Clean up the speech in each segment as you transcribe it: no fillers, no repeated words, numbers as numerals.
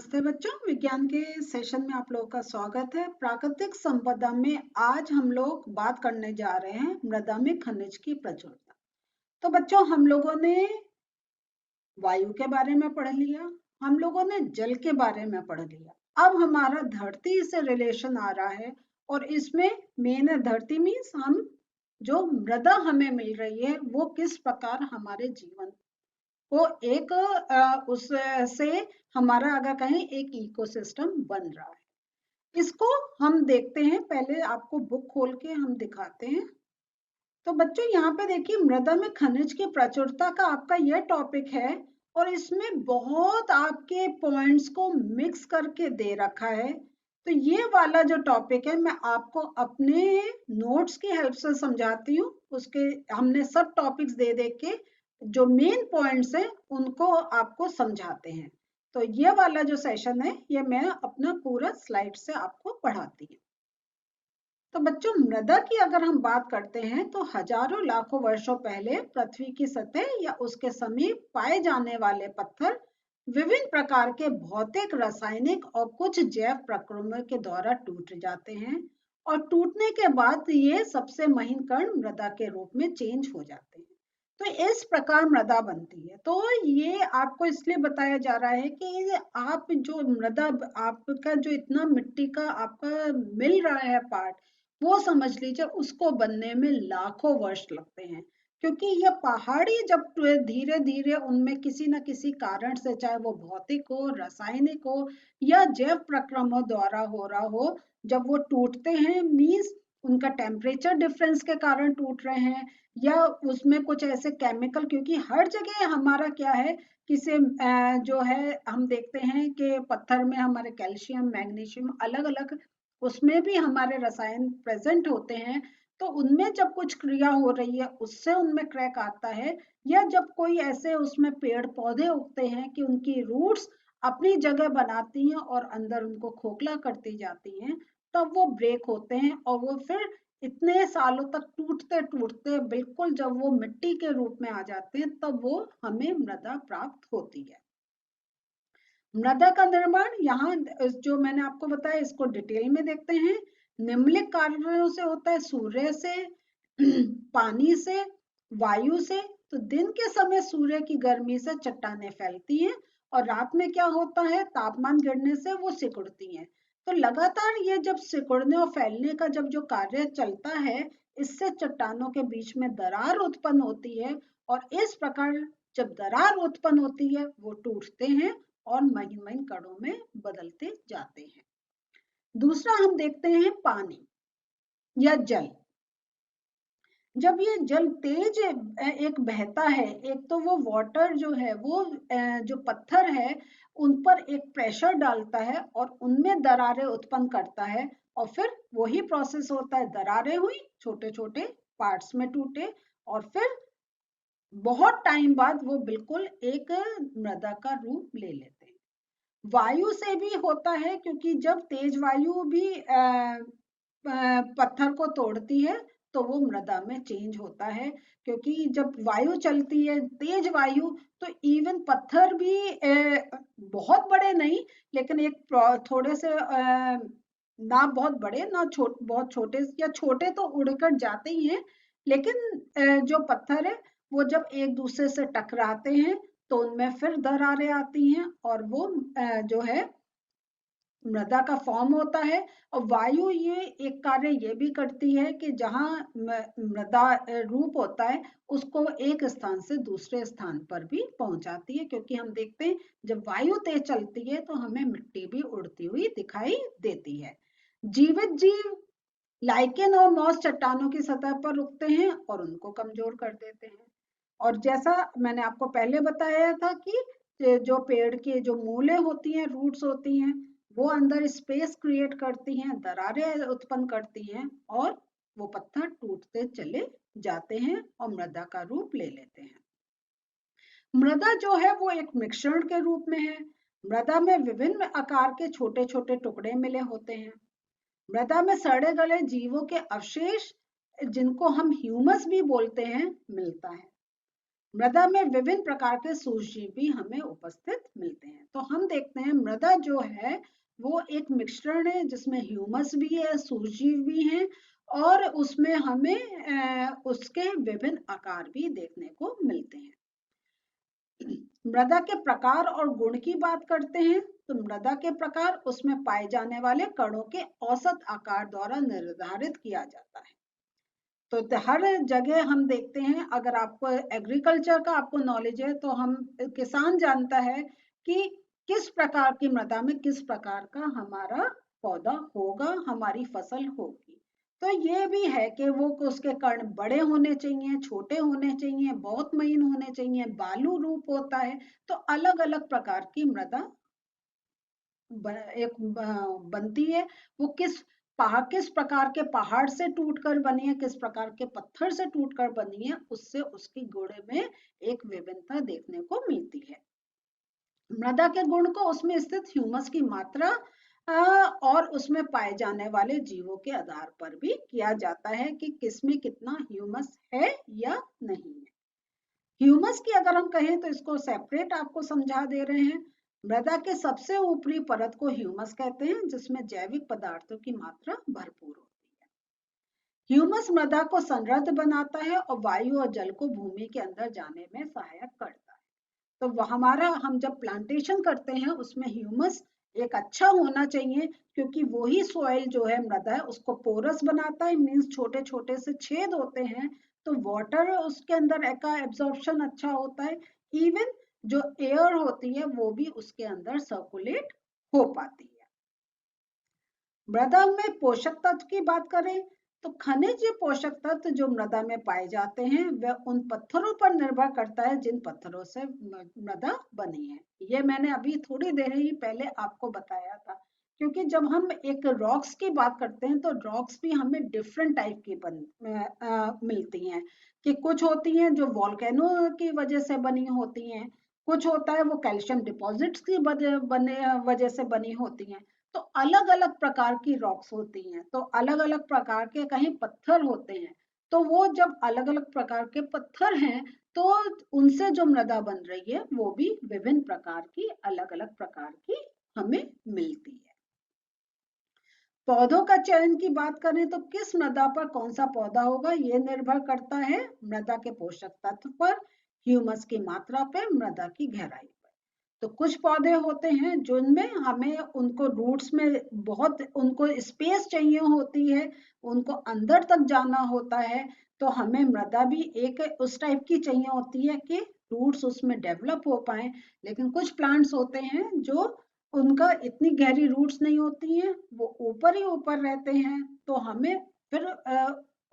नमस्ते बच्चों, विज्ञान के सेशन में आप लोगों का स्वागत है। प्राकृतिक संपदा में आज हम लोग बात करने जा रहे हैं मृदा में खनिज की प्रचुरता। तो बच्चों, हम लोगों ने वायु के बारे में पढ़ लिया, हम लोगों ने जल के बारे में पढ़ लिया। अब हमारा धरती से रिलेशन आ रहा है और इसमें मेन है धरती मीन्स हम जो मृदा हमें मिल रही है वो किस प्रकार हमारे जीवन वो एक उससे हमारा अगर कहें एक इकोसिस्टम बन रहा है। इसको हम देखते हैं, पहले आपको बुक खोल के हम दिखाते हैं। तो बच्चों यहाँ पे देखिए, मृदा में खनिज की प्रचुरता का आपका यह टॉपिक है और इसमें बहुत आपके पॉइंट्स को मिक्स करके दे रखा है। तो ये वाला जो टॉपिक है मैं आपको अपने नोट्स की हेल्प से समझाती हूँ। उसके हमने सब टॉपिक्स दे दे के जो मेन पॉइंट्स हैं उनको आपको समझाते हैं। तो ये वाला जो सेशन है ये मैं अपना पूरा स्लाइड से आपको पढ़ाती हूँ। तो बच्चों, मृदा की अगर हम बात करते हैं तो हजारों लाखों वर्षों पहले पृथ्वी की सतह या उसके समीप पाए जाने वाले पत्थर विभिन्न प्रकार के भौतिक, रासायनिक और कुछ जैव प्रक्रियाओं के द्वारा टूट जाते हैं और टूटने के बाद ये सबसे महीन कण मृदा के रूप में चेंज हो जाते हैं। तो इस प्रकार मृदा बनती है। तो ये आपको इसलिए बताया जा रहा है कि आप जो मृदा आपका जो इतना मिट्टी का आपका मिल रहा है पार्ट, वो समझ लीजिए उसको बनने में लाखों वर्ष लगते हैं। क्योंकि ये पहाड़ी जब धीरे धीरे उनमें किसी न किसी कारण से, चाहे वो भौतिक हो, रासायनिक हो या जैव प्रक्रमों द्वारा हो रहा हो, जब वो टूटते हैं मीन्स उनका टेम्परेचर डिफरेंस के कारण टूट रहे हैं या उसमें कुछ ऐसे केमिकल, क्योंकि हर जगह हमारा क्या है किसी जो है हम देखते हैं कि पत्थर में हमारे कैल्शियम, मैग्नीशियम अलग अलग उसमें भी हमारे रसायन प्रेजेंट होते हैं। तो उनमें जब कुछ क्रिया हो रही है उससे उनमें क्रैक आता है, या जब कोई ऐसे उसमें पेड़ पौधे उगते हैं कि उनकी रूट्स अपनी जगह बनाती हैं और अंदर उनको खोखला करती जाती हैं, तब वो ब्रेक होते हैं और वो फिर इतने सालों तक टूटते टूटते बिल्कुल जब वो मिट्टी के रूप में आ जाते हैं तब वो हमें मृदा प्राप्त होती है। मृदा का निर्माण यहाँ जो मैंने आपको बताया इसको डिटेल में देखते हैं। निम्नलिखित कारणों से होता है: सूर्य से, पानी से, वायु से। तो दिन के समय सूर्य की गर्मी से चट्टानें फैलती हैं और रात में क्या होता है, तापमान गिरने से वो सिकुड़ती हैं। तो लगातार ये जब सिकुड़ने और फैलने का जब जो कार्य चलता है, इससे चट्टानों के बीच में दरार उत्पन्न होती है और इस प्रकार जब दरार उत्पन्न होती है वो टूटते हैं और महीन महीन कणों में बदलते जाते हैं। दूसरा हम देखते हैं पानी या जल। जब ये जल तेज एक बहता है, एक तो वो वाटर जो है वो जो पत्थर है उन पर एक प्रेशर डालता है और उनमें दरारें उत्पन्न करता है और फिर वही प्रोसेस होता है, दरारें हुई, छोटे छोटे पार्ट्स में टूटे और फिर बहुत टाइम बाद वो बिल्कुल एक मृदा का रूप ले लेते हैं। वायु से भी होता है, क्योंकि जब तेज वायु भी पत्थर को तोड़ती है तो वो मृदा में चेंज होता है। क्योंकि जब वायु चलती है तेज वायु, तो इवन पत्थर भी बहुत बड़े नहीं, लेकिन एक थोड़े से ना बहुत बड़े ना बहुत छोटे, या छोटे तो उड़कर जाते ही हैं, लेकिन जो पत्थर है वो जब एक दूसरे से टकराते हैं तो उनमें फिर दरारें आती हैं और वो जो है मृदा का फॉर्म होता है। और वायु ये एक कार्य ये भी करती है कि जहाँ मृदा रूप होता है उसको एक स्थान से दूसरे स्थान पर भी पहुंचाती है। क्योंकि हम देखते हैं जब वायु तेज चलती है तो हमें मिट्टी भी उड़ती हुई दिखाई देती है। जीवित जीव लाइकेन और मॉस चट्टानों की सतह पर उगते हैं और उनको कमजोर कर देते हैं। और जैसा मैंने आपको पहले बताया था कि जो पेड़ के जो मूलें होती हैं, रूट्स होती हैं, वो अंदर स्पेस क्रिएट करती हैं, दरारें उत्पन्न करती हैं और वो पत्थर टूटते चले जाते हैं और मृदा का रूप ले लेते हैं। मृदा जो है वो एक मिश्रण के रूप में है। मृदा में विभिन्न आकार के छोटे छोटे टुकड़े मिले होते हैं। मृदा में सड़े गले जीवों के अवशेष, जिनको हम ह्यूमस भी बोलते हैं, मिलता है। मृदा में विभिन्न प्रकार के सूक्ष्मजीव भी हमें उपस्थित मिलते हैं। तो हम देखते हैं मृदा जो है वो एक मिश्रण है जिसमें ह्यूमस भी है, सूक्ष्मजीव भी हैं और उसमें हमें उसके विभिन्न आकार भी देखने को मिलते हैं। मृदा के प्रकार और गुण की बात करते हैं तो मृदा के प्रकार उसमें पाए जाने वाले कणों के औसत आकार द्वारा निर्धारित किया जाता है। तो हर जगह हम देखते हैं, अगर आपको एग्रीकल्चर का आपको नॉलेज है तो हम किसान जानता है कि किस प्रकार की मृदा में किस प्रकार का हमारा पौधा होगा, हमारी फसल होगी। तो ये भी है कि वो उसके कण बड़े होने चाहिए, छोटे होने चाहिए, बहुत महीन होने चाहिए, बालू रूप होता है। तो अलग अलग प्रकार की मृदा एक बनती है। वो किस प्रकार के पहाड़ से टूटकर बनी है, किस प्रकार के पत्थर से टूटकर बनी है, उससे उसकी गुण में एक विभिन्नता देखने को मिलती है। मृदा के गुण को उसमें स्थित ह्यूमस की मात्रा और उसमें पाए जाने वाले जीवों के आधार पर भी किया जाता है कि किसमें कितना ह्यूमस है या नहीं है। ह्यूमस की अगर हम कहें तो इसको सेपरेट आपको समझा दे रहे हैं। मृदा के सबसे ऊपरी परत को ह्यूमस कहते हैं जिसमें जैविक पदार्थों की मात्रा भरपूर होती है। ह्यूमस मृदा को समृद्ध बनाता है और वायु और जल को भूमि के अंदर जाने में सहायक करता है। तो वह हमारा हम जब प्लांटेशन करते हैं उसमें ह्यूमस एक अच्छा होना चाहिए क्योंकि वही सॉइल जो है मृदा है उसको पोरस बनाता है, मीन्स छोटे छोटे से छेद होते हैं तो वाटर उसके अंदर का एब्जॉर्प्शन अच्छा होता है। इवन जो एयर होती है वो भी उसके अंदर सर्कुलेट हो पाती है। मृदा में पोषक तत्व की बात करें तो खनिज पोषक तत्व जो मृदा में पाए जाते हैं वह उन पत्थरों पर निर्भर करता है जिन पत्थरों से मृदा बनी है। ये मैंने अभी थोड़ी देर ही पहले आपको बताया था, क्योंकि जब हम एक रॉक्स की बात करते हैं तो रॉक्स भी हमें डिफरेंट टाइप की मिलती हैं कि कुछ होती हैं जो वॉल्केनो की वजह से बनी होती हैं, कुछ होता है वो कैल्शियम डिपॉजिट्स की वजह से बनी होती हैं। तो अलग अलग प्रकार की रॉक्स होती हैं, तो अलग अलग प्रकार के कहीं पत्थर होते हैं। तो वो जब अलग अलग प्रकार के पत्थर हैं तो उनसे जो मृदा बन रही है वो भी विभिन्न प्रकार की अलग अलग प्रकार की हमें मिलती है। पौधों का चयन की बात करें तो किस मृदा पर कौन सा पौधा होगा ये निर्भर करता है मृदा के पोषक तत्व पर, ह्यूमस की मात्रा पर, मृदा की गहराई पर। तो कुछ पौधे होते हैं जिनमें हमें उनको रूट्स में बहुत उनको स्पेस चाहिए होती है, उनको अंदर तक जाना होता है, तो हमें मृदा भी एक उस टाइप की चाहिए होती है कि रूट्स उसमें डेवलप हो पाए। लेकिन कुछ प्लांट्स होते हैं जो उनका इतनी गहरी रूट्स नहीं होती हैं, वो ऊपर ही ऊपर रहते हैं, तो हमें फिर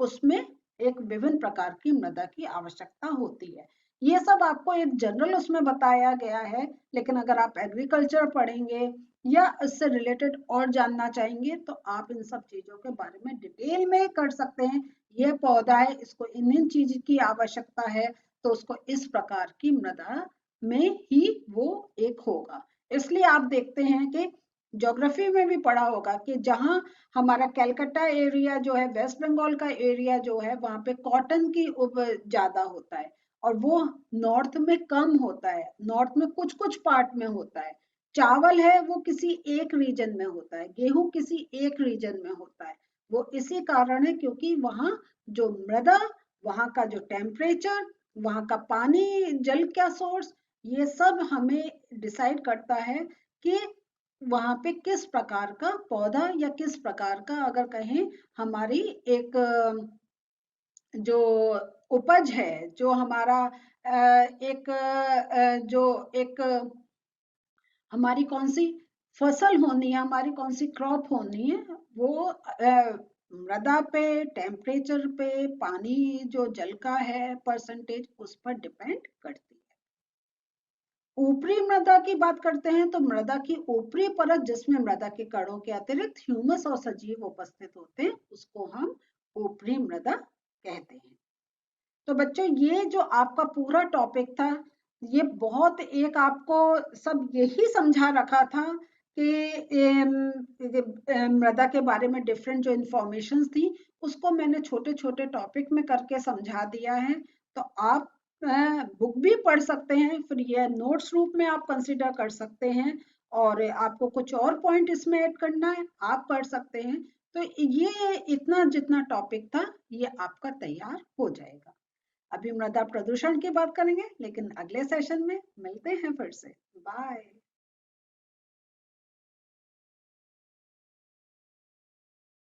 उसमें एक विभिन्न प्रकार की मृदा की आवश्यकता होती है। ये सब आपको एक जनरल उसमें बताया गया है, लेकिन अगर आप एग्रीकल्चर पढ़ेंगे या इससे रिलेटेड और जानना चाहेंगे तो आप इन सब चीजों के बारे में डिटेल में कर सकते हैं। यह पौधा है, इसको इन चीज की आवश्यकता है, तो उसको इस प्रकार की मृदा में ही वो एक होगा। इसलिए आप देखते हैं कि ज्योग्राफी में भी पढ़ा होगा कि जहां हमारा कैलकाटा एरिया जो है, वेस्ट बंगाल का एरिया जो है, वहां पे कॉटन की ज्यादा होता है और वो नॉर्थ में कम होता है, नॉर्थ में कुछ कुछ पार्ट में होता है। चावल है वो किसी एक रीजन में होता है, गेहूं किसी एक रीजन में होता है। वो इसी कारण है क्योंकि वहां जो मृदा, वहां का जो टेम्परेचर, वहां का पानी, जल का सोर्स, ये सब हमें डिसाइड करता है कि वहां पे किस प्रकार का पौधा या किस प्रकार का अगर कहें हमारी एक जो उपज है, जो हमारा जो एक हमारी कौन सी फसल होनी है, हमारी कौन सी क्रॉप होनी है, वो मृदा पे, टेम्परेचर पे, पानी जो जल का है परसेंटेज, उस पर डिपेंड करती है। ऊपरी मृदा की बात करते हैं तो मृदा की ऊपरी परत जिसमें मृदा के कणों के अतिरिक्त ह्यूमस और सजीव उपस्थित होते हैं उसको हम ऊपरी मृदा कहते हैं। तो बच्चों ये जो आपका पूरा टॉपिक था, ये बहुत एक आपको सब यही समझा रखा था कि मृदा के बारे में डिफरेंट जो इंफॉर्मेशन थी उसको मैंने छोटे छोटे टॉपिक में करके समझा दिया है। तो आप बुक भी पढ़ सकते हैं, फिर ये नोट्स रूप में आप कंसिडर कर सकते हैं, और आपको कुछ और पॉइंट इसमें ऐड करना है आप कर सकते हैं। तो ये इतना जितना टॉपिक था ये आपका तैयार हो जाएगा। अभी मृदा प्रदूषण की बात करेंगे, लेकिन अगले सेशन में मिलते हैं फिर से। बाय।